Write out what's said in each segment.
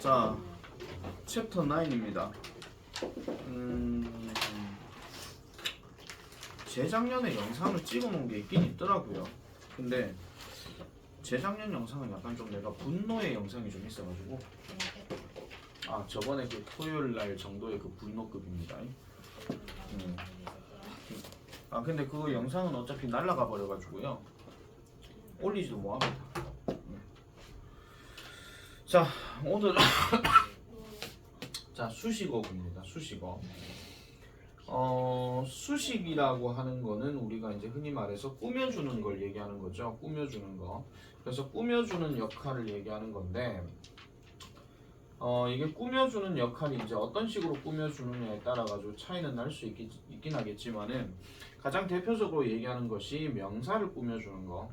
자, 챕터 9입니다. 재작년에 영상을 찍어놓은 게 있긴 있더라고요. 근데 재작년 영상은 약간 좀 내가 분노의 영상이 좀 있어가지고 저번에 그 토요일날 정도의 그 분노급입니다. 근데 그 영상은 어차피 날라가 버려가지고요 올리지도 뭐합니다. 자, 오늘 자, 수식어입니다. 수식어. 수식이라고 하는 거는 우리가 이제 흔히 말해서 꾸며주는 걸 얘기하는 거죠. 꾸며주는 거. 그래서 꾸며주는 역할을 얘기하는 건데, 이게 꾸며주는 역할이 이제 어떤 식으로 꾸며주느냐에 따라 가지고 차이는 날 수 있긴 하겠지만은 가장 대표적으로 얘기하는 것이 명사를 꾸며주는 거.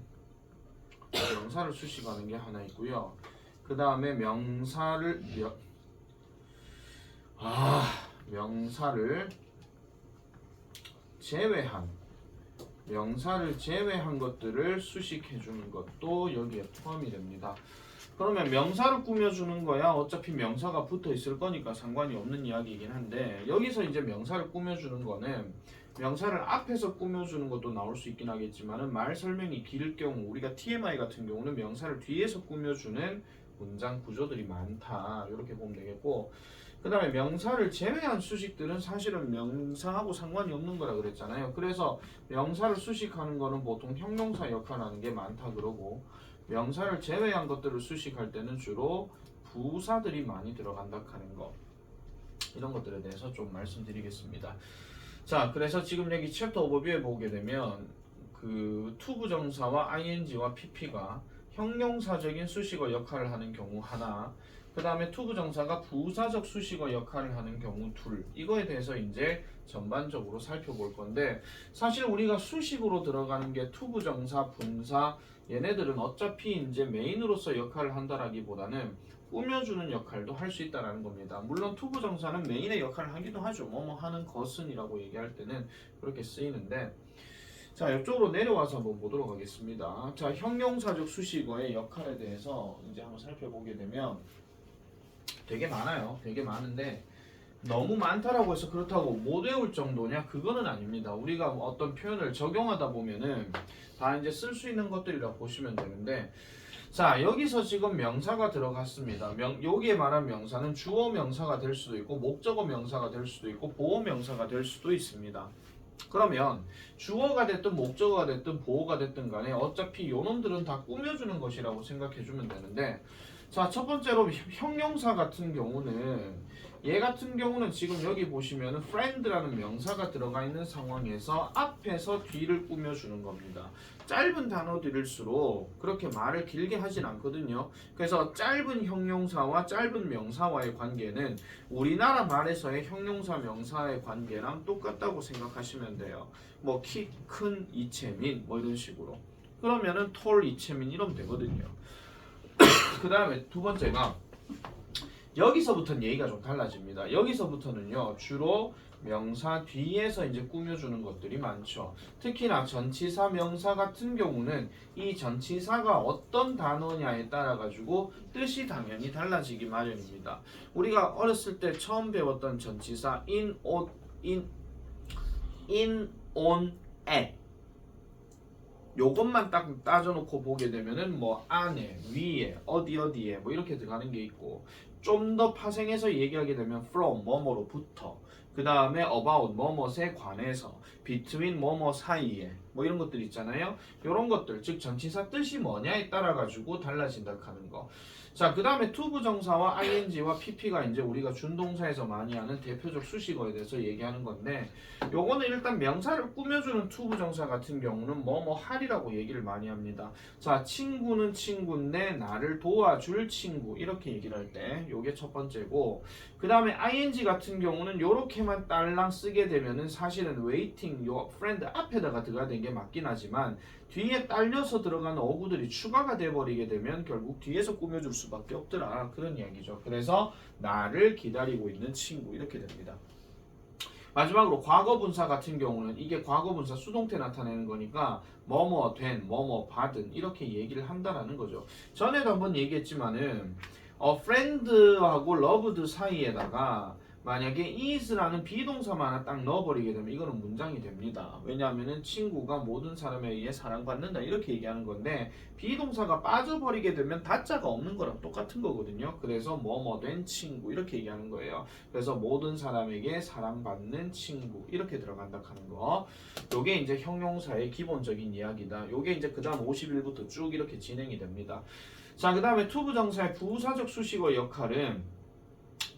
명사를 수식하는 게 하나 있고요. 그 다음에 명사를 제외한 것들을 수식해 주는 것도 여기에 포함이 됩니다. 그러면 명사를 꾸며주는 거야 어차피 명사가 붙어 있을 거니까 상관이 없는 이야기이긴 한데, 여기서 이제 명사를 꾸며주는 거는 명사를 앞에서 꾸며주는 것도 나올 수 있긴 하겠지만은 말 설명이 길 경우, 우리가 TMI 같은 경우는 명사를 뒤에서 꾸며주는 문장 구조들이 많다, 이렇게 보면 되겠고, 그 다음에 명사를 제외한 수식들은 사실은 명사하고 상관이 없는 거라 그랬잖아요. 그래서 명사를 수식하는 거는 보통 형용사 역할을 하는 게 많다 그러고, 명사를 제외한 것들을 수식할 때는 주로 부사들이 많이 들어간다 하는 거, 이런 것들에 대해서 좀 말씀드리겠습니다. 자, 그래서 지금 여기 챕터 오버뷰에 보게 되면 그 투부정사와 ing와 pp가 형용사적인 수식어 역할을 하는 경우 하나, 그 다음에 투부정사가 부사적 수식어 역할을 하는 경우 둘, 이거에 대해서 이제 전반적으로 살펴볼 건데, 사실 우리가 수식으로 들어가는 게 투부정사, 분사, 얘네들은 어차피 이제 메인으로서 역할을 한다라기보다는 꾸며주는 역할도 할 수 있다라는 겁니다. 물론 투부정사는 메인의 역할을 하기도 하죠. 뭐뭐 하는 것은 이라고 얘기할 때는 그렇게 쓰이는데, 자, 이쪽으로 내려와서 한번 보도록 하겠습니다. 자, 형용사적 수식어의 역할에 대해서 이제 한번 살펴보게 되면 되게 많아요. 되게 많은데 너무 많다라고 해서 그렇다고 못 외울 정도냐? 그거는 아닙니다. 우리가 어떤 표현을 적용하다 보면은 다 이제 쓸 수 있는 것들이라 보시면 되는데, 자, 여기서 지금 명사가 들어갔습니다. 여기에 말한 명사는 주어 명사가 될 수도 있고 목적어 명사가 될 수도 있고 보어 명사가 될 수도 있습니다. 그러면 주어가 됐든 목적어가 됐든 보어가 됐든 간에 어차피 요놈들은 다 꾸며주는 것이라고 생각해주면 되는데, 자, 첫 번째로 형용사 같은 경우는, 얘 같은 경우는 지금 여기 보시면은 friend라는 명사가 들어가 있는 상황에서 앞에서 뒤를 꾸며주는 겁니다. 짧은 단어들일수록 그렇게 말을 길게 하진 않거든요. 그래서 짧은 형용사와 짧은 명사와의 관계는 우리나라 말에서의 형용사 명사의 관계랑 똑같다고 생각하시면 돼요. 뭐 키 큰 이채민 뭐 이런 식으로. 그러면은 톨 이채민 이러면 되거든요. 그 다음에 두 번째가 여기서부터는 얘기가 좀 달라집니다. 여기서부터는요 주로 명사 뒤에서 이제 꾸며주는 것들이 많죠. 특히나 전치사 명사 같은 경우는 이 전치사가 어떤 단어냐에 따라 가지고 뜻이 당연히 달라지기 마련입니다. 우리가 어렸을 때 처음 배웠던 전치사 in, on, at, 요것만 딱 따져놓고 보게 되면은 뭐 안에, 위에, 어디에 뭐 이렇게 들어가는 게 있고, 좀 더 파생해서 얘기하게 되면 from 뭐뭐로부터, 그 다음에 about 뭐뭐에 관해서, between 뭐뭐 사이에 뭐 이런 것들 있잖아요. 이런 것들, 즉 전치사 뜻이 뭐냐에 따라 가지고 달라진다 하는 거. 자, 그 다음에 투부정사와 ing와 pp가 이제 우리가 준동사에서 많이 하는 대표적 수식어에 대해서 얘기하는 건데, 요거는 일단 명사를 꾸며주는 투부정사 같은 경우는 뭐뭐 할이라고 얘기를 많이 합니다. 자, 친구는 친구인데 나를 도와줄 친구, 이렇게 얘기를 할 때 요게 첫 번째고, 그 다음에 ing 같은 경우는 요렇게만 딸랑 쓰게 되면은 사실은 waiting, your friend 앞에다가 들어가야 되는 게 맞긴 하지만 뒤에 딸려서 들어가는 어구들이 추가가 돼버리게 되면 결국 뒤에서 꾸며줄 수밖에 없더라, 그런 이야기죠. 그래서 나를 기다리고 있는 친구, 이렇게 됩니다. 마지막으로 과거분사 같은 경우는 이게 과거분사 수동태 나타내는 거니까 뭐뭐 된, 뭐뭐 받은, 이렇게 얘기를 한다라는 거죠. 전에도 한번 얘기했지만은 friend하고 loved 사이에다가 만약에 is라는 비동사만 하나 딱 넣어버리게 되면 이거는 문장이 됩니다. 왜냐하면 친구가 모든 사람에 의해 사랑받는다 이렇게 얘기하는 건데 비동사가 빠져버리게 되면 다자가 없는 거랑 똑같은 거거든요. 그래서 뭐뭐 된 친구 이렇게 얘기하는 거예요. 그래서 모든 사람에게 사랑받는 친구 이렇게 들어간다 하는 거. 요게 이제 형용사의 기본적인 이야기다. 요게 이제 그 다음 51부터 쭉 이렇게 진행이 됩니다. 자, 그 다음에 to 부정사의 부사적 수식어 역할은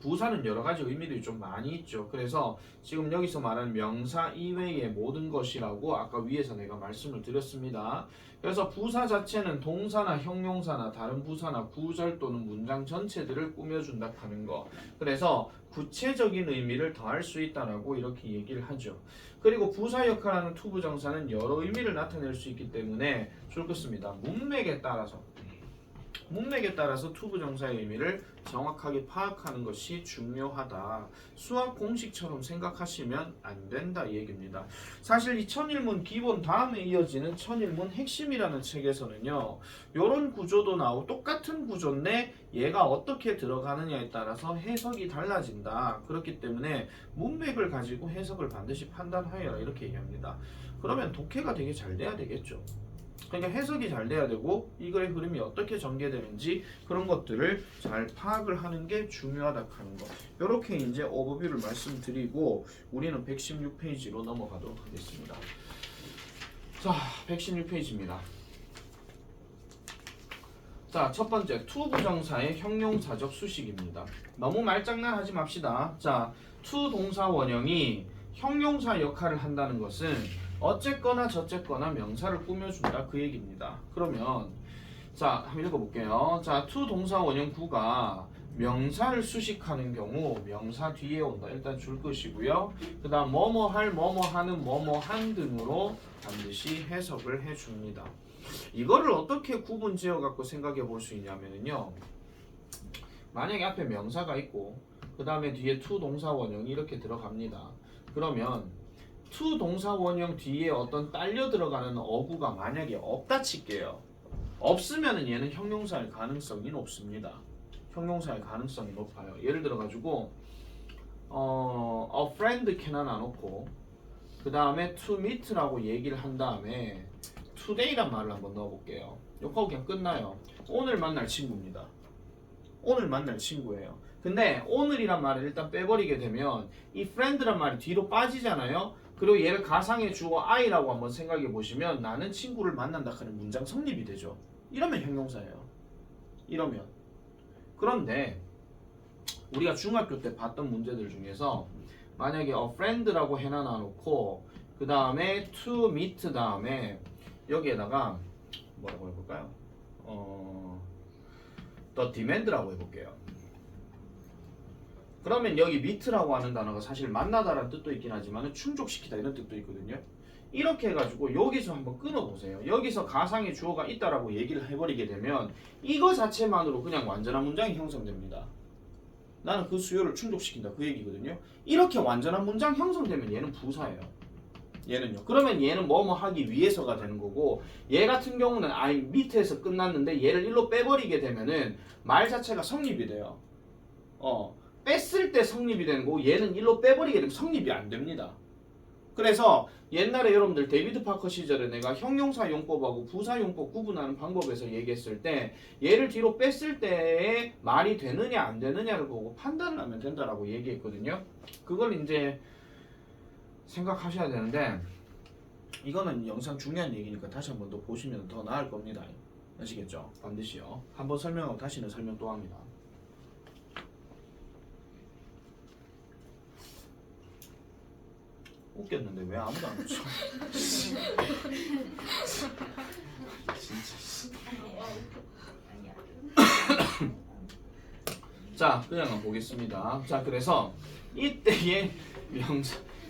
부사는 여러 가지 의미들이 좀 많이 있죠. 그래서 지금 여기서 말하는 명사 이외의 모든 것이라고 아까 위에서 내가 말씀을 드렸습니다. 그래서 부사 자체는 동사나 형용사나 다른 부사나 구절 또는 문장 전체들을 꾸며준다 하는 거. 그래서 구체적인 의미를 더할 수 있다라고 이렇게 얘기를 하죠. 그리고 부사 역할하는 to 부정사는 여러 의미를 나타낼 수 있기 때문에 좋겠습니다. 문맥에 따라서 to 부정사의 의미를 정확하게 파악하는 것이 중요하다. 수학 공식처럼 생각하시면 안 된다 이 얘기입니다. 사실 이 천일문 기본 다음에 이어지는 천일문 핵심이라는 책에서는요. 요런 구조도 나오고 똑같은 구조인데 얘가 어떻게 들어가느냐에 따라서 해석이 달라진다. 그렇기 때문에 문맥을 가지고 해석을 반드시 판단하여라 이렇게 얘기합니다. 그러면 독해가 되게 잘 돼야 되겠죠. 그러니까 해석이 잘 돼야 되고 이 글의 흐름이 어떻게 전개되는지 그런 것들을 잘 파악을 하는 게 중요하다 하는 거. 이렇게 이제 오버뷰를 말씀드리고 우리는 116페이지로 넘어가도록 하겠습니다. 자, 116페이지입니다. 자, 첫 번째 to 부정사의 형용사적 수식입니다. 너무 말장난하지 맙시다. 자, to 동사 원형이 형용사 역할을 한다는 것은 어쨌거나 저쨌거나 명사를 꾸며준다 그 얘기입니다. 그러면 자 한번 읽어볼게요. 자 to 동사 원형 구가 명사를 수식하는 경우 명사 뒤에 온다. 일단 줄 것이고요. 그 다음 뭐뭐 할, 뭐뭐 하는, 뭐뭐 한 등으로 반드시 해석을 해줍니다. 이거를 어떻게 구분 지어 갖고 생각해 볼 수 있냐면요. 만약에 앞에 명사가 있고 그 다음에 뒤에 to 동사 원형이 이렇게 들어갑니다. 그러면 to 동사 원형 뒤에 어떤 딸려 들어가는 어구가 만약에 없다 칠게요. 없으면 얘는 형용사일 가능성이 높습니다. 형용사일 가능성이 높아요. 예를 들어 가지고 a friend can 하나 놓고 그 다음에 to meet라고 얘기를 한 다음에 today란 말을 한번 넣어볼게요. 요거 그냥 끝나요. 오늘 만날 친구입니다. 오늘 만날 친구예요. 근데 오늘이란 말을 일단 빼버리게 되면 이 friend란 말이 뒤로 빠지잖아요. 그리고 얘를 가상의 주어 I라고 한번 생각해 보시면 나는 친구를 만난다 하는 문장 성립이 되죠. 이러면 형용사예요. 이러면. 그런데 우리가 중학교 때 봤던 문제들 중에서 만약에 a friend라고 해놔 놓고 그 다음에 to meet 다음에 여기에다가 뭐라고 해볼까요? the demand라고 해볼게요. 그러면 여기 meet라고 하는 단어가 사실 만나다라는 뜻도 있긴 하지만 충족시키다 이런 뜻도 있거든요. 이렇게 해가지고 여기서 한번 끊어보세요. 여기서 가상의 주어가 있다라고 얘기를 해버리게 되면 이거 자체만으로 그냥 완전한 문장이 형성됩니다. 나는 그 수요를 충족시킨다 그 얘기거든요. 이렇게 완전한 문장 형성되면 얘는 부사예요. 얘는요. 그러면 얘는 뭐뭐 하기 위해서가 되는 거고 얘 같은 경우는 I 밑에서 끝났는데 얘를 일로 빼버리게 되면은 말 자체가 성립이 돼요. 뺐을 때 성립이 되는 거고 얘는 일로 빼버리게 되면 성립이 안 됩니다. 그래서 옛날에 여러분들 데이비드 파커 시절에 내가 형용사 용법하고 부사 용법 구분하는 방법에서 얘기했을 때 얘를 뒤로 뺐을 때의 말이 되느냐 안 되느냐를 보고 판단을 하면 된다라고 얘기했거든요. 그걸 이제 생각하셔야 되는데 이거는 영상 중요한 얘기니까 다시 한번 더 보시면 더 나을 겁니다. 아시겠죠? 반드시요. 한번 설명하고 다시는 설명 또 합니다. 웃겼는데 왜 아무도 안 웃죠? 진짜. 자, 그냥 한번 보겠습니다. 자, 그래서 이때의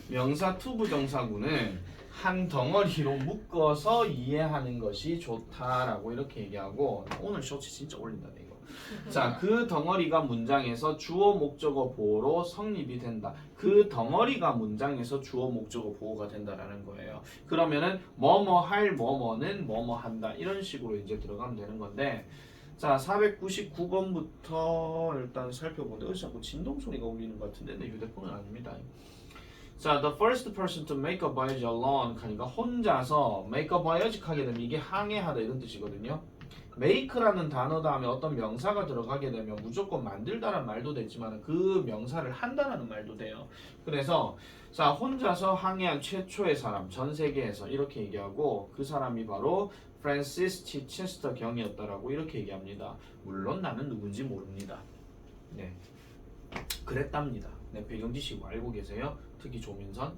명사 to 부정사구는 한 덩어리로 묶어서 이해하는 것이 좋다라고 이렇게 얘기하고 오늘 쇼츠 진짜 올린다 이거. 자, 그 덩어리가 문장에서 주어 목적어 보호로 성립이 된다. 그 덩어리가 문장에서 주어 목적어 보호가 된다라는 거예요. 그러면은 뭐뭐 할 뭐뭐는 뭐뭐 한다 이런 식으로 이제 들어가면 되는 건데 자, 499번부터 일단 살펴보는데 어디서 자꾸 진동 소리가 울리는 것 같은데 내 휴대폰은 아닙니다. 자, the first person to make a voyage alone 하니까 혼자서 make a voyage 하게 되면 이게 항해하다 이런 뜻이거든요. make라는 단어 다음에 어떤 명사가 들어가게 되면 무조건 만들다라는 말도 되지만 그 명사를 한다라는 말도 돼요. 그래서 자, 혼자서 항해한 최초의 사람 전 세계에서 이렇게 얘기하고 그 사람이 바로 프랜시스 치체스터 경이었다라고 이렇게 얘기합니다. 물론 나는 누군지 모릅니다. 네, 그랬답니다. 네, 배경 지식 알고 계세요? 특히 조민선?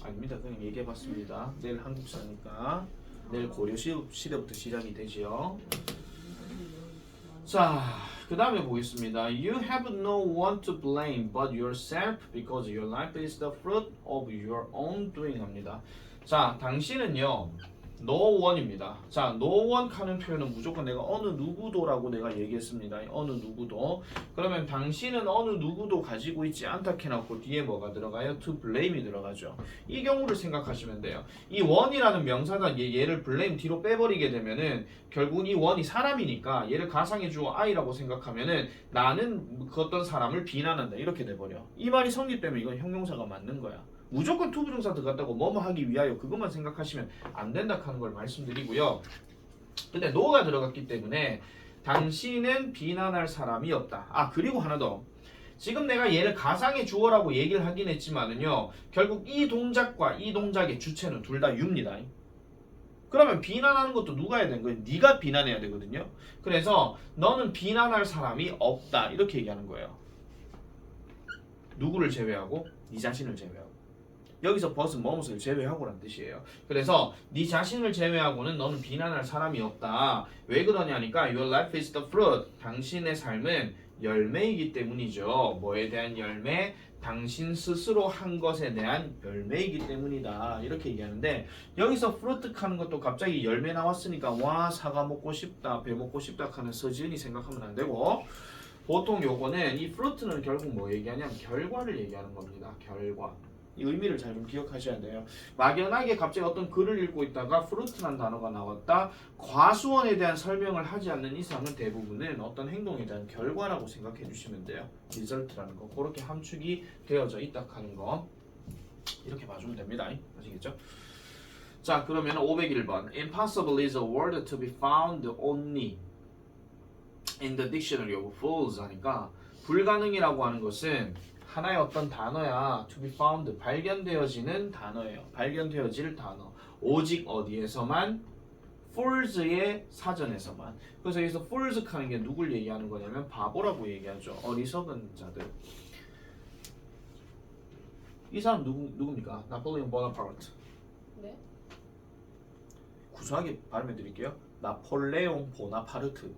아닙니다. 그냥 얘기해봤습니다. 내일 한국사니까 내일 고려 시대부터 시작이 되지요. 자, 그 다음에 보겠습니다. You have no one to blame but yourself because your life is the fruit of your own doing 합니다. 자, 당신은요 no one입니다. 자, no one 하는 표현은 무조건 내가 어느 누구도라고 내가 얘기했습니다. 어느 누구도. 그러면 당신은 어느 누구도 가지고 있지 않다 해놓고 뒤에 뭐가 들어가요? to blame이 들어가죠. 이 경우를 생각하시면 돼요. 이 one이라는 명사가 얘를 blame 뒤로 빼버리게 되면은 결국 이 one이 사람이니까 얘를 가상의 주어 I라고 생각하면은 나는 그 어떤 사람을 비난한다 이렇게 돼버려. 이 말이 성립되면 이건 형용사가 맞는 거야. 무조건 투부정사 들어갔다고 뭐뭐 하기 위하여 그것만 생각하시면 안 된다 하는 걸 말씀드리고요. 근데 no가 들어갔기 때문에 당신은 비난할 사람이 없다. 아, 그리고 하나 더. 지금 내가 얘를 가상의 주어라고 얘기를 하긴 했지만은요. 결국 이 동작과 이 동작의 주체는 둘 다 you입니다. 그러면 비난하는 것도 누가 해야 되는 거예요? 네가 비난해야 되거든요. 그래서 너는 비난할 사람이 없다. 이렇게 얘기하는 거예요. 누구를 제외하고? 네 자신을 제외하고. 여기서 벗은 뭐뭇을 제외하고란 뜻이에요. 그래서 네 자신을 제외하고는 너는 비난할 사람이 없다. 왜 그러냐니까 your life is the fruit. 당신의 삶은 열매이기 때문이죠. 뭐에 대한 열매? 당신 스스로 한 것에 대한 열매이기 때문이다. 이렇게 얘기하는데 여기서 fruit 하는 것도 갑자기 열매 나왔으니까 와 사과 먹고 싶다, 배 먹고 싶다 하는 서지은이 생각하면 안 되고 보통 요거는 이 fruit는 결국 뭐 얘기하냐면 결과를 얘기하는 겁니다. 결과. 이 의미를 잘 좀 기억하셔야 돼요. 막연하게 갑자기 어떤 글을 읽고 있다가 fruit란 단어가 나왔다. 과수원에 대한 설명을 하지 않는 이상은 대부분은 어떤 행동에 대한 결과라고 생각해 주시면 돼요. result라는 거. 그렇게 함축이 되어져 있다 하는 거. 이렇게 봐주면 됩니다. 아시겠죠? 자, 그러면 501번. Impossible is a word to be found only in the dictionary of fools 하니까 불가능이라고 하는 것은 하나의 어떤 단어야. to be found, 발견되어지는 단어예요. 발견되어질 단어. 오직 어디에서만? fools의 사전에서만. 그래서 여기서 fools 하는 게 누굴 얘기하는 거냐면 바보라고 얘기하죠. 어리석은 자들. 이 사람 누굽니까? 나폴레옹 보나파르트. 네? 구수하게 발음해 드릴게요. 나폴레옹 보나파르트.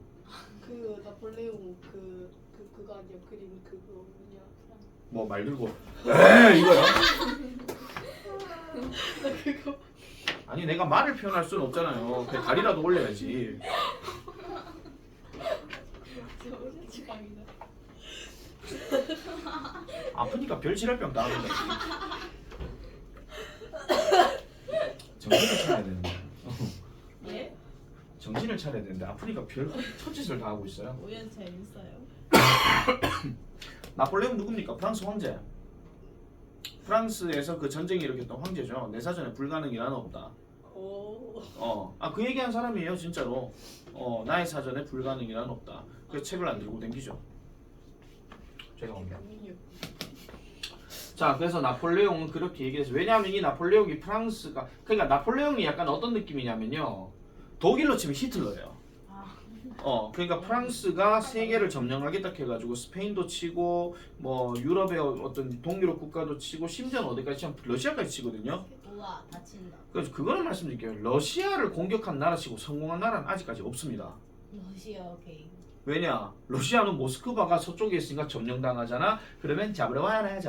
그 나폴레옹 그거 아니야 그림 그거 뭐냐 뭐 말 들고 에 이거요? 나 그거 아니 내가 말을 표현할 수는 없잖아요. 그냥 다리라도 올려야지. 저 지방이다. 아프니까 별질할병 나는데. 정신을 차려야 되는데. 예? 정신을 차려야 되는데 아프니까 별 첫짓을 다 하고 있어요. 오연 재밌어요. 나폴레옹 누굽니까? 프랑스 황제. 프랑스에서 그 전쟁이 일으켰던 황제죠. 내 사전에 불가능이란 없다. 오. 그 얘기한 사람이에요, 진짜로. 나의 사전에 불가능이란 없다. 그 책을 안 들고 댕기죠. 죄송합니다. 자, 그래서 나폴레옹은 그렇게 얘기해서 왜냐하면 이 나폴레옹이 프랑스가 그러니까 나폴레옹이 약간 어떤 느낌이냐면요. 독일로 치면 히틀러예요. 그러니까 프랑스가 세계를 점령하겠다 해가지고 스페인도 치고 뭐 유럽의 어떤 동유럽 국가도 치고 심지어는 어디까지 치면 러시아까지 치거든요. 우와 다친다. 그래서 그거는 말씀드릴게요. 러시아를 공격한 나라 치고 성공한 나라는 아직까지 없습니다. 러시아 오케이. 왜냐? 러시아는 모스크바가 서쪽에 있으니까 점령당하잖아. 그러면 잡으러 와라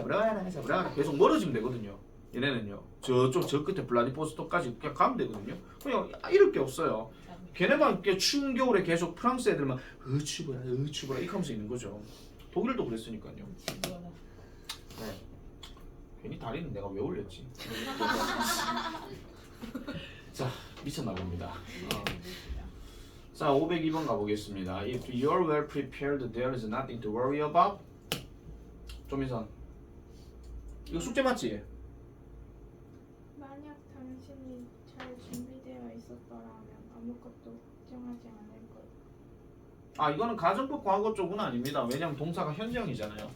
계속 멀어지면 되거든요. 얘네는요. 저쪽 저 끝에 블라디보스토크까지 그냥 가면 되거든요. 그냥 이럴 게 없어요. 걔네만 추운 겨울에 계속 프랑스 애들만 추워라 이렇게 하면서 있는 거죠. 독일도 그랬으니까요. 네. 괜히 다리는 내가 왜 올렸지? 자, 미쳤나 봅니다. 자, 502번 가보겠습니다. If you're well prepared, there is nothing to worry about. 조민선. 이거 숙제 맞지? 만약 당신이 잘 준비되어 있었더라면 아무것도 걱정하지 않을 것. 아, 이거는 가정법 과거 쪽은 아닙니다. 왜냐면 동사가 현재형이잖아요.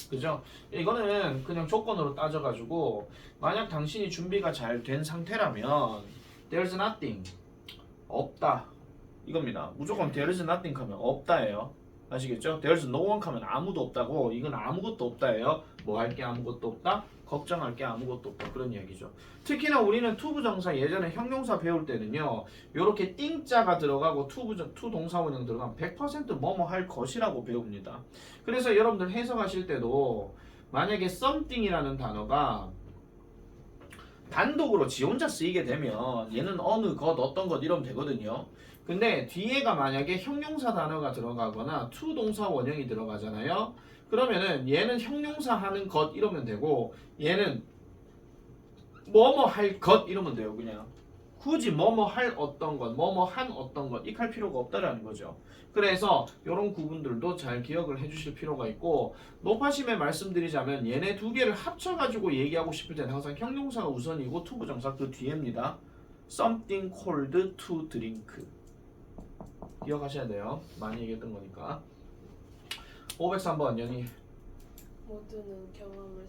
그죠? 이거는 그냥 조건으로 따져가지고 만약 당신이 준비가 잘 된 상태라면 there's nothing 없다 이겁니다. 무조건 there's nothing 하면 없다예요. 아시겠죠? there's no one 하면 아무도 없다고. 이건 아무것도 없다예요. 뭐 할 게 아무것도 없다? 걱정할 게 아무것도 없다. 그런 이야기죠. 특히나 우리는 투부정사 예전에 형용사 배울 때는요. 요렇게 띵자가 들어가고 투동사원형 들어가면 100% 뭐뭐 할 것이라고 배웁니다. 그래서 여러분들 해석하실 때도 만약에 something이라는 단어가 단독으로 지 혼자 쓰이게 되면 얘는 어느 것 어떤 것 이러면 되거든요. 근데 뒤에가 만약에 형용사 단어가 들어가거나 투동사 원형이 들어가잖아요. 그러면은 얘는 형용사 하는 것 이러면 되고 얘는 뭐뭐 할 것 이러면 돼요. 그냥 굳이 뭐뭐 할 어떤 것, 뭐뭐 한 어떤 것 익할 필요가 없다라는 거죠. 그래서 이런 구분들도 잘 기억을 해주실 필요가 있고 높아심에 말씀드리자면 얘네 두 개를 합쳐가지고 얘기하고 싶을 때는 항상 형용사가 우선이고 투부정사 그 뒤에입니다. Something cold to drink 기억하셔야 돼요. 많이 얘기했던 거니까. 503번 연희. 모두는 경험할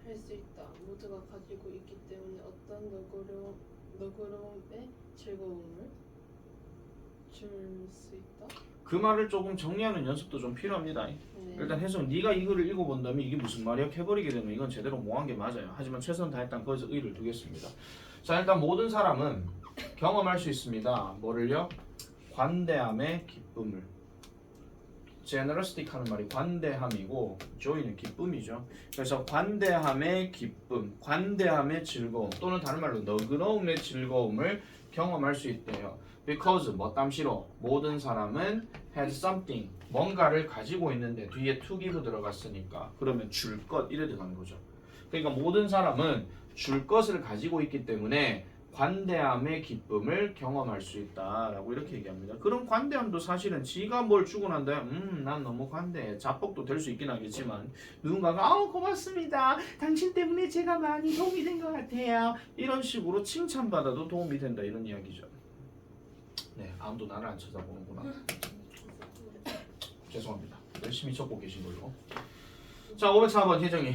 할 수 있다. 모두가 가지고 있기 때문에 어떤 너그러움의 즐거움을 줄 수 있다. 그 말을 조금 정리하는 연습도 좀 필요합니다. 네. 일단 해석 네가 이거를 읽어본다면 이게 무슨 말이야 해버리게 되면 이건 제대로 뭐 한 게 맞아요. 하지만 최선을 다했다면 거기서 의의를 두겠습니다. 자, 일단 모든 사람은 경험할 수 있습니다. 뭐를요? 관대함의 기쁨을. generosity 하는 말이 관대함이고 joy는 기쁨이죠. 그래서 관대함의 기쁨, 관대함의 즐거움 또는 다른 말로 너그러움의 즐거움을 경험할 수 있대요. Because 뭐 땀시로 모든 사람은 has something 뭔가를 가지고 있는데 뒤에 to give 들어갔으니까 그러면 줄 것 이래 들어가는 거죠. 그러니까 모든 사람은 줄 것을 가지고 있기 때문에 관대함의 기쁨을 경험할 수 있다라고 이렇게 얘기합니다. 그런 관대함도 사실은 지가 뭘 주고 난다. 난 너무 관대해. 자뻑도 될 수 있긴 하겠지만 누군가가 고맙습니다. 당신 때문에 제가 많이 도움이 된 것 같아요. 이런 식으로 칭찬받아도 도움이 된다 이런 이야기죠. 네, 아무도 나를 안 쳐다보는구나. 죄송합니다. 열심히 적고 계신 걸로. 자, 504번 혜정이.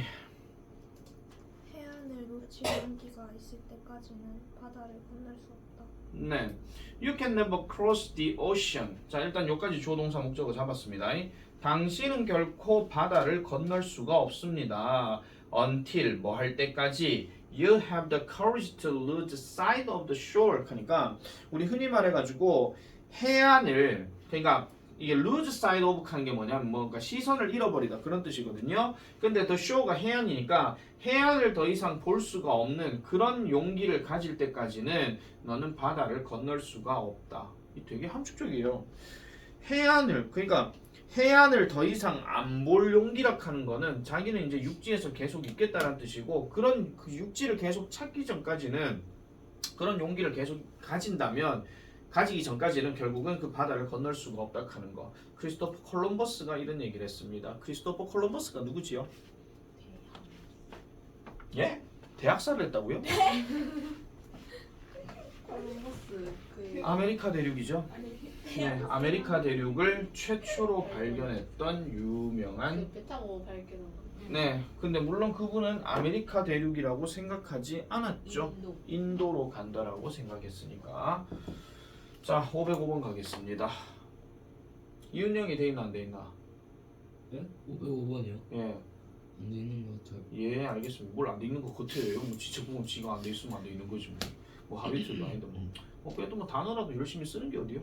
해안으로 지름기가 있을 때까지는 바다를 건널 수 없다. 네, you can never cross the ocean. 자, 일단 여기까지 주어 동사 목적어 잡았습니다. 당신은 결코 바다를 건널 수가 없습니다. Until 뭐 할 때까지 you have the courage to lose sight of the shore. 그러니까 우리 흔히 말해가지고 해안을 그러니까 이게 lose sight of 하는 게 뭐냐면 뭔가 시선을 잃어버리다 그런 뜻이거든요. 근데 the shore가 해안이니까 해안을 더 이상 볼 수가 없는 그런 용기를 가질 때까지는 너는 바다를 건널 수가 없다. 이 되게 함축적이에요. 해안을 그러니까 해안을 더 이상 안 볼 용기라 하는 거는 자기는 이제 육지에서 계속 있겠다는 뜻이고 그런 그 육지를 계속 찾기 전까지는 그런 용기를 계속 가지기 전까지는 결국은 그 바다를 건널 수가 없다 하는 거. 크리스토퍼 콜럼버스가 이런 얘기를 했습니다. 크리스토퍼 콜럼버스가 누구지요? 예? 대학살을 했다고요? 콜럼버스 그 아메리카 대륙이죠. 네, 아메리카 대륙을 최초로 발견했던 유명한 배 타고 발견한 거. 네, 근데 물론 그분은 아메리카 대륙이라고 생각하지 않았죠. 인도로 간다라고 생각했으니까. 자, 505번 가겠습니다. 이은영이 돼 있나 안 돼 있나? 네? 505번이요? 예, 안 돼 있는 것 같아요. 예, 알겠습니다. 뭘 안 돼 있는 것 같아요. 뭐 지체 보면 지가 안 돼 있으면 안 돼 있는 거지 뭐. 뭐 하비트도 아닌데 뭐. 그래도 뭐 단어라도 열심히 쓰는 게 어디요?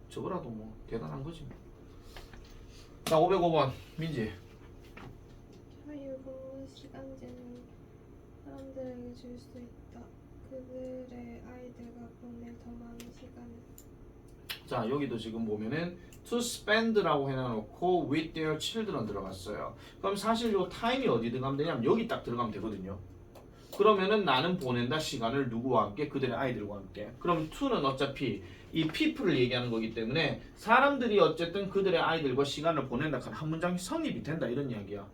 저거라도 뭐 대단한 거지. 자, 505번 민지. 자유로운 시간제는 사람들에게 줄 수 있다. 그들의 아이들과 보낼 더 많은 시간을. 자, 여기도 지금 보면은 to spend라고 해놔놓고 with their children 들어갔어요. 그럼 사실 요 time이 어디 들어가면 되냐면 여기 딱 들어가면 되거든요. 그러면은 나는 보낸다 시간을 누구와 함께? 그들의 아이들과 함께. 그럼 to는 어차피 이 people을 얘기하는 거기 때문에 사람들이 어쨌든 그들의 아이들과 시간을 보낸다 하는 한 문장이 성립이 된다 이런 이야기야.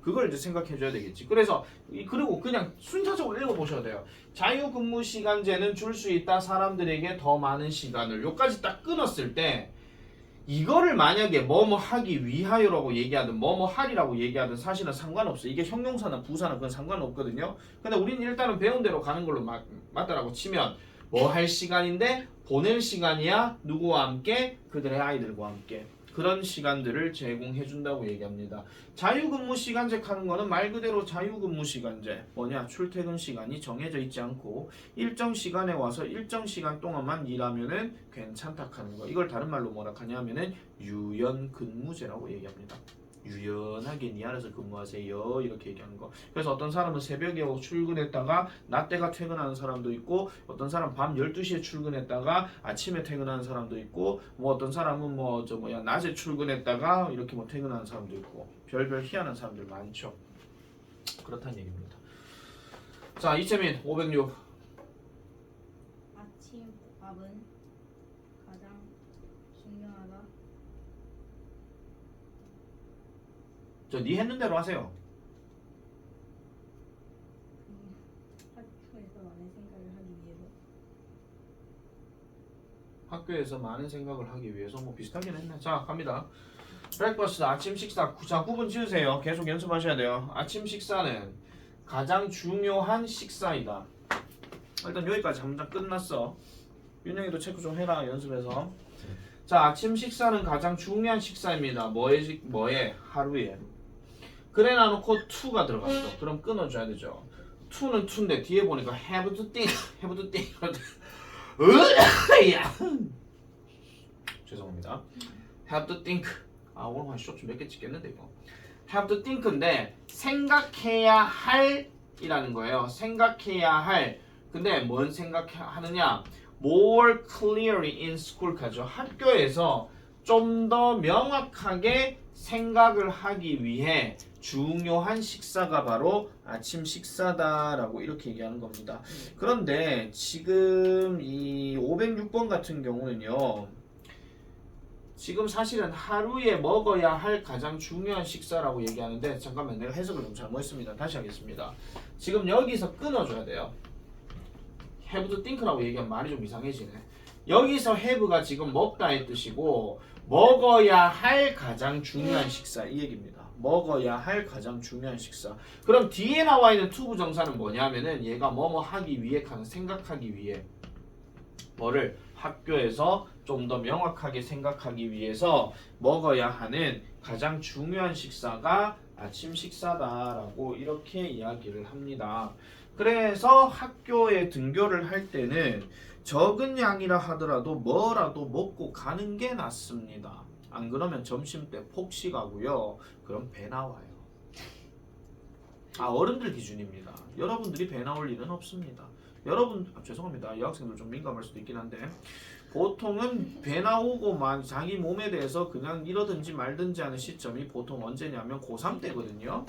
그걸 이제 생각해 줘야 되겠지. 그래서 그리고 그냥 순차적으로 읽어보셔야 돼요. 자유근무시간제는 줄 수 있다. 사람들에게 더 많은 시간을. 요까지 딱 끊었을 때 이거를 만약에 뭐뭐 하기 위하여라고 얘기하든 뭐뭐 하리라고 얘기하든 사실은 상관없어. 이게 형용사나 부사나 그건 상관없거든요. 근데 우리는 일단은 배운 대로 가는 걸로 맞다라고 치면 뭐 할 시간인데 보낼 시간이야. 누구와 함께? 그들의 아이들과 함께. 그런 시간들을 제공해 준다고 얘기합니다. 자유근무 시간제 하는 거는 말 그대로 자유근무 시간제. 뭐냐? 출퇴근 시간이 정해져 있지 않고 일정 시간에 와서 일정 시간 동안만 일하면은 괜찮다 하는 거. 이걸 다른 말로 뭐라 하냐면은 유연근무제라고 얘기합니다. 유연하게 니 안에서 근무하세요 이렇게 얘기하는 거. 그래서 어떤 사람은 새벽에 출근했다가 낮때가 퇴근하는 사람도 있고 어떤 사람 밤 12시에 출근했다가 아침에 퇴근하는 사람도 있고 뭐 어떤 사람은 낮에 출근했다가 이렇게 뭐 퇴근하는 사람도 있고 별별 희한한 사람들 많죠. 그렇다는 얘기입니다. 자 이채민 506 아침 밥은 가장 중요하다. 저 니 했는 대로 하세요. 학교에서 많은 생각을 하기 위해서. 학교에서 많은 생각을 하기 위해서 뭐 비슷하긴 했네. 자 갑니다. 브렉퍼스트 아침 식사. 자 구분 지으세요. 계속 연습하셔야 돼요. 아침 식사는 가장 중요한 식사이다. 일단 여기까지 한 문장 끝났어. 윤영이도 체크 좀 해라 연습해서. 자 아침 식사는 가장 중요한 식사입니다. 뭐에? 하루에. 그래 놔놓고 to가 들어갔어. 그럼 끊어줘야 되죠. to는 to인데 뒤에 보니까 have to think, have to think. 죄송합니다. have to think. 아 오늘 한 쇼츠 몇 개 찍겠는데 이거. have to think인데 생각해야 할이라는 거예요. 생각해야 할. 근데 뭔 생각하느냐? More clearly in school 가죠. 학교에서 좀 더 명확하게 생각을 하기 위해 중요한 식사가 바로 아침 식사다라고 이렇게 얘기하는 겁니다. 그런데 지금 이 506번 같은 경우는요. 지금 사실은 하루에 먹어야 할 가장 중요한 식사라고 얘기하는데 잠깐만 내가 해석을 좀 잘못했습니다. 다시 하겠습니다. 지금 여기서 끊어줘야 돼요. have to think라고 얘기하면 말이 좀 이상해지네. 여기서 have가 지금 먹다의 뜻이고 먹어야 할 가장 중요한 식사 이 얘기입니다. 먹어야 할 가장 중요한 식사. 그럼 뒤에 나와 있는 to 부정사는 뭐냐면은 얘가 뭐뭐 하기 위해 하는 생각하기 위해 뭐를 학교에서 좀 더 명확하게 생각하기 위해서 먹어야 하는 가장 중요한 식사가 아침 식사다라고 이렇게 이야기를 합니다. 그래서 학교에 등교를 할 때는 적은 양이라 하더라도 뭐라도 먹고 가는 게 낫습니다. 안 그러면 점심때 폭식하고요. 그럼 배 나와요. 어른들 기준입니다. 여러분들이 배 나올 일은 없습니다. 여러분 죄송합니다. 여학생들 좀 민감할 수도 있긴 한데 보통은 배 나오고만 자기 몸에 대해서 그냥 이러든지 말든지 하는 시점이 보통 언제냐면 고3 때거든요.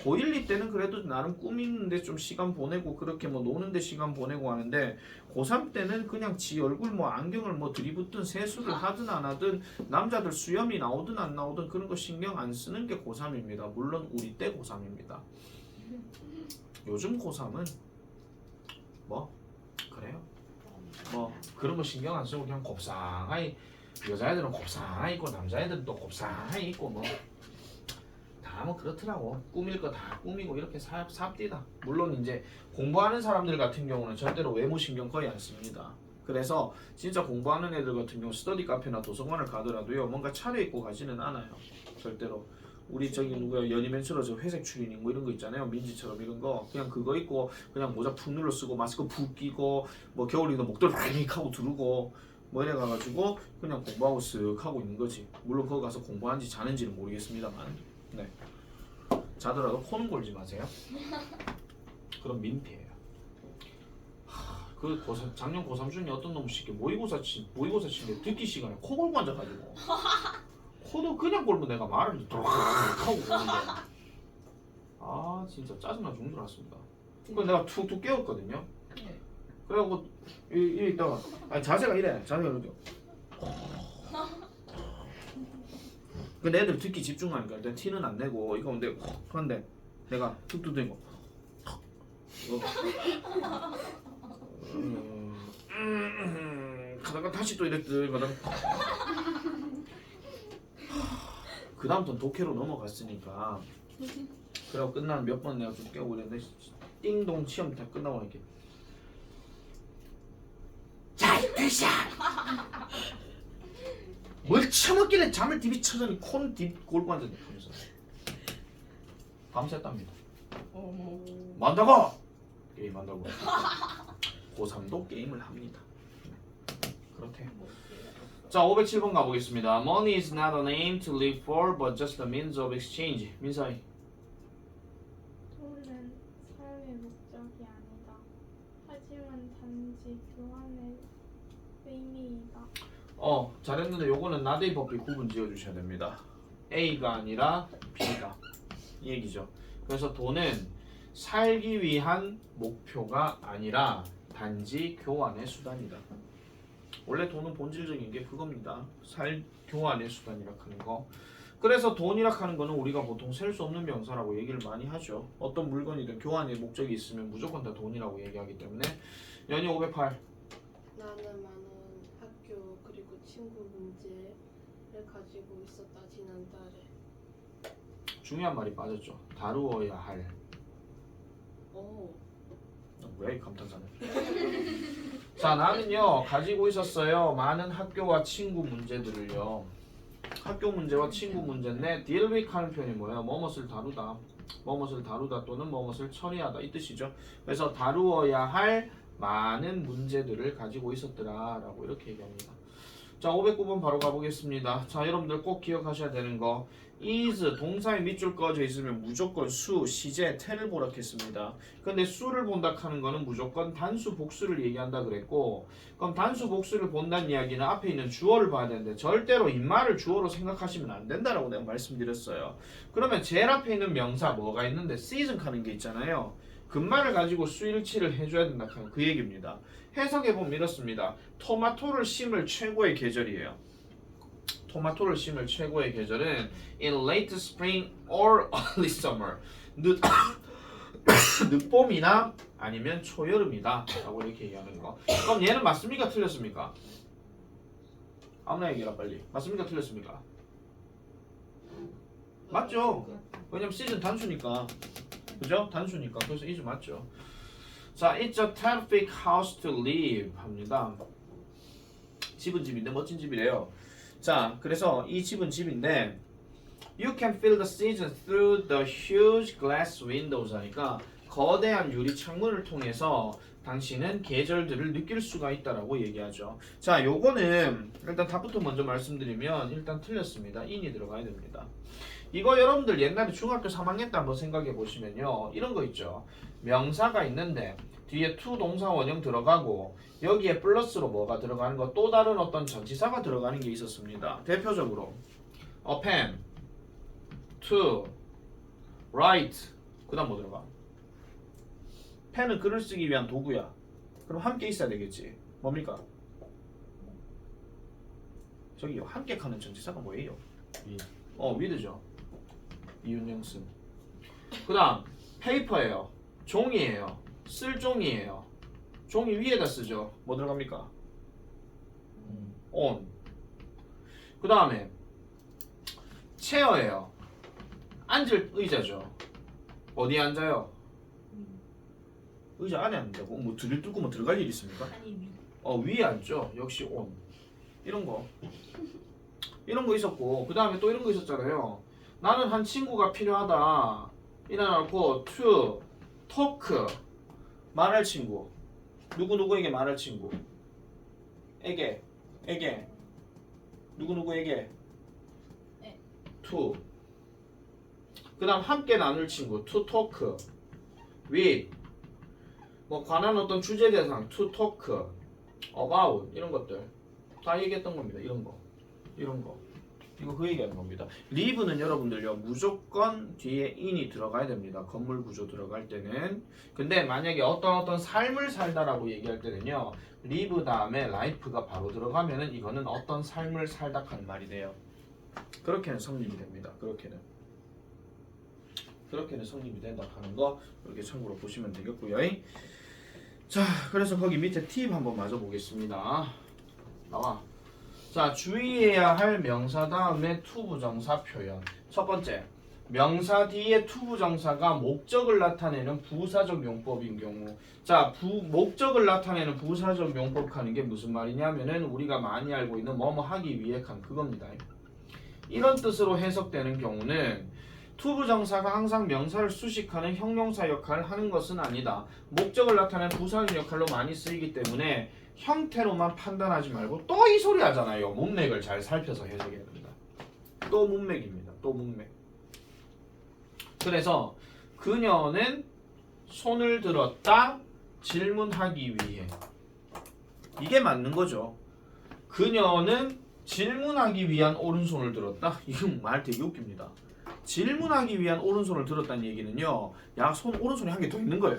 고1, 2 때는 그래도 나름 꾸미는데 좀 시간 보내고 그렇게 뭐 노는데 시간 보내고 하는데 고3 때는 그냥 지 얼굴 뭐 안경을 뭐 들이붓든 세수를 하든 안 하든 남자들 수염이 나오든 안 나오든 그런 거 신경 안 쓰는 게 고3입니다. 물론 우리 때 고3입니다. 요즘 고3은 뭐 그래요. 뭐 그런 거 신경 안 쓰고 그냥 곱상하게 여자애들은 곱상하게 있고 남자애들은 또 곱상하게 있고 뭐 다 뭐 그렇더라고. 꾸밀 거 다 꾸미고 이렇게 삽디다. 물론 이제 공부하는 사람들 같은 경우는 절대로 외모 신경 거의 안 씁니다. 그래서 진짜 공부하는 애들 같은 경우 스터디 카페나 도서관을 가더라도요 뭔가 차려입고 가지는 않아요. 절대로. 우리 저기 누구야 연희맨처럼 저 회색 추리닝 뭐 이런 거 있잖아요. 민지처럼 이런 거 그냥 그거 입고 그냥 모자 푹 눌러 쓰고 마스크 푹 끼고 뭐 겨울이도 목도리 휙 하고 두르고 뭐 이래 가지고 그냥 공부하고 쓱 하고 있는 거지. 물론 거기 가서 공부하는지 자는지는 모르겠습니다만 네 자더라도 코는 골지 마세요. 그럼 민폐예요. 그 작년 고3 중에 어떤 놈 시켜 모의고사 치는데 듣기 시간에 코 골고 앉아가지고 코도 그냥 골면 내가 말을 하고 그러는데 진짜 짜증나 죽는 줄 알았습니다. 그래서 내가 툭툭 깨웠거든요. 네. 그래갖고 이 있다가 아니 자세가 이래. 자세가 이렇게. 근데 애들 듣기 집중하니까 일단 티는 안 내고 이거 근데 그런데 내가 툭툭 대고 가다가 다시 또 이랬더니 그 다음부터는 독해로 넘어갔으니까 그래고 끝나면 몇 번 내가 좀 깨우고 이랬는데 띵동 시험 다 끝나고 이렇게 자 이때샤 뭘 처먹길래 잠을 디비 쳐더니 코는 골고 앉았네 하면서 밤샜답니다. 어머. 만다고 게임한다고 고3도 게임을 합니다. 그렇대. 자 507번 가보겠습니다. Money is not an aim to live for but just a means of exchange. 민사이. 돈은 삶의 목적이 아니다. 하지만 단지 교환의 의미이다. 잘했는데 요거는 나대이 법비 구분 지어주셔야 됩니다. A가 아니라 B가 이 얘기죠. 그래서 돈은 살기 위한 목표가 아니라 단지 교환의 수단이다. 원래 돈은 본질적인 게 그겁니다. 교환의 수단이라 하는 거. 그래서 돈이라 하는 거는 우리가 보통 셀 수 없는 명사라고 얘기를 많이 하죠. 어떤 물건이든 교환의 목적이 있으면 무조건 다 돈이라고 얘기하기 때문에 연이 508. 나는 많은 학교 그리고 친구 문제를 가지고 있었다 지난달에. 중요한 말이 빠졌죠. 다루어야 할. 오. 왜 감탄사는? 자 나는요 가지고 있었어요 많은 학교와 친구 문제들을요. 학교 문제와 친구 문제인데 deal with 하는 표현이 뭐예요? 뭐뭇을 다루다, 뭐뭇을 다루다 또는 뭐뭇을 처리하다 이 뜻이죠. 그래서 다루어야 할 많은 문제들을 가지고 있었더라 라고 이렇게 얘기합니다. 자 509번 바로 가보겠습니다. 자 여러분들 꼭 기억하셔야 되는 거 is 동사의 밑줄 꺼져 있으면 무조건 수, 시제, 태를 보라 했습니다. 근데 수를 본다 하는 거는 무조건 단수 복수를 얘기한다 그랬고 그럼 단수 복수를 본다는 이야기는 앞에 있는 주어를 봐야 되는데 절대로 인말을 주어로 생각하시면 안 된다라고 내가 말씀드렸어요. 그러면 제일 앞에 있는 명사 뭐가 있는데 season 하는 게 있잖아요. 근말을 가지고 수일치를 해줘야 된다 하는 그 얘기입니다. 해석해보면 이렇습니다. 토마토를 심을 최고의 계절이에요. 토마토를 심을 최고의 계절은 in late spring or early summer. 늦봄이나 아니면 초여름이다 라고 이렇게 얘기하는 거. 그럼 얘는 맞습니까? 틀렸습니까? 아무나 얘기해라 빨리. 맞습니까? 틀렸습니까? 맞죠? 왜냐면 시즌 단수니까. 그죠? 단수니까. 그래서 is 맞죠. 자, it's a terrific house to live 합니다. 집은 집인데 멋진 집이래요. 자, 그래서 이 집은 집인데 You can feel the season through the huge glass windows 하니까 거대한 유리 창문을 통해서 당신은 계절들을 느낄 수가 있다라고 얘기하죠. 자, 요거는 일단 답부터 먼저 말씀드리면 일단 틀렸습니다. in이 들어가야 됩니다. 이거 여러분들 옛날에 중학교 3학년 때 한번 생각해 보시면요. 이런 거 있죠. 명사가 있는데 뒤에 to 동사 원형 들어가고 여기에 플러스로 뭐가 들어가는 거 또 다른 어떤 전치사가 들어가는 게 있었습니다. 대표적으로 a pen, to, write 그 다음 뭐 들어가? 펜은 글을 쓰기 위한 도구야. 그럼 함께 있어야 되겠지. 뭡니까? 저기요. 함께 가는 전치사가 뭐예요? with죠. 이윤영 쓴. 그 다음 paper예요. 종이에요. 쓸 종이에요. 종이 위에다 쓰죠. 뭐 들어갑니까? on. 그 다음에 체어예요. 앉을 의자죠. 어디에 앉아요? 의자 안에 앉는다고? 뭐 드릴 뚫고 뭐 들어갈 일 있습니까? 아니 위에 앉죠. 역시 on. 이런 거 있었고 그 다음에 또 이런 거 있었잖아요. 나는 한 친구가 필요하다. 일어나고 to talk 말할 친구. 누구누구에게 말할 친구. 에게 누구누구에게 to. 그 다음 함께 나눌 친구 to talk with. 뭐 관한 어떤 주제 대상 to talk about 이런 것들 다 얘기했던 겁니다. 이런 거 이거 그 얘기하는 겁니다. live는 여러분들요 무조건 뒤에 in이 들어가야 됩니다. 건물 구조 들어갈 때는. 근데 만약에 어떤 삶을 살다라고 얘기할 때는요 live 다음에 life가 바로 들어가면은 이거는 어떤 삶을 살다 하는 말이 돼요. 그렇게는 성립이 됩니다. 그렇게는 성립이 된다 하는 거 이렇게 참고로 보시면 되겠고요. 자, 그래서 거기 밑에 팁 한번 맞아 보겠습니다. 나와. 자, 주의해야 할 명사 다음에 투부정사 표현. 첫 번째, 명사 뒤에 투부정사가 목적을 나타내는 부사적 용법인 경우. 자, 목적을 나타내는 부사적 용법 하는 게 무슨 말이냐면은 우리가 많이 알고 있는 뭐뭐 하기 위해 한 그겁니다. 이런 뜻으로 해석되는 경우는 투부정사가 항상 명사를 수식하는 형용사 역할을 하는 것은 아니다. 목적을 나타내는 부사적 역할로 많이 쓰이기 때문에 형태로만 판단하지 말고 또 이 소리 하잖아요. 문맥을 잘 살펴서 해석해야 됩니다. 또 문맥입니다. 또 문맥. 그래서 그녀는 손을 들었다 질문하기 위해. 이게 맞는 거죠. 그녀는 질문하기 위한 오른손을 들었다. 이건 말 되게 웃깁니다. 질문하기 위한 오른손을 들었다는 얘기는요. 야, 오른손에 한 개 더 있는 거예요.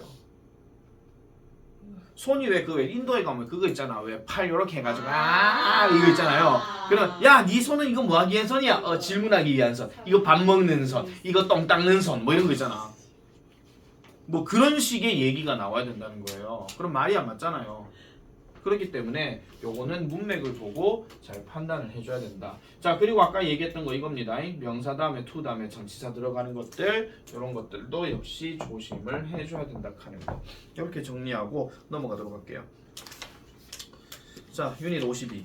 손이 왜 인도에 가면 그거 있잖아. 왜 팔 요렇게 해가지고 이거 있잖아요. 그럼 야, 네 손은 이거 뭐 하기 위한 손이야? 질문하기 위한 손. 이거 밥 먹는 손. 이거 똥 닦는 손. 뭐 이런 거 있잖아. 뭐 그런 식의 얘기가 나와야 된다는 거예요. 그럼 말이 안 맞잖아요. 그렇기 때문에 요거는 문맥을 보고 잘 판단을 해줘야 된다. 자, 그리고 아까 얘기했던 거 이겁니다. 명사 다음에 to 다음에 전치사 들어가는 것들, 이런 것들도 역시 조심을 해줘야 된다 하는 거. 이렇게 정리하고 넘어가도록 할게요. 자, 유닛 52.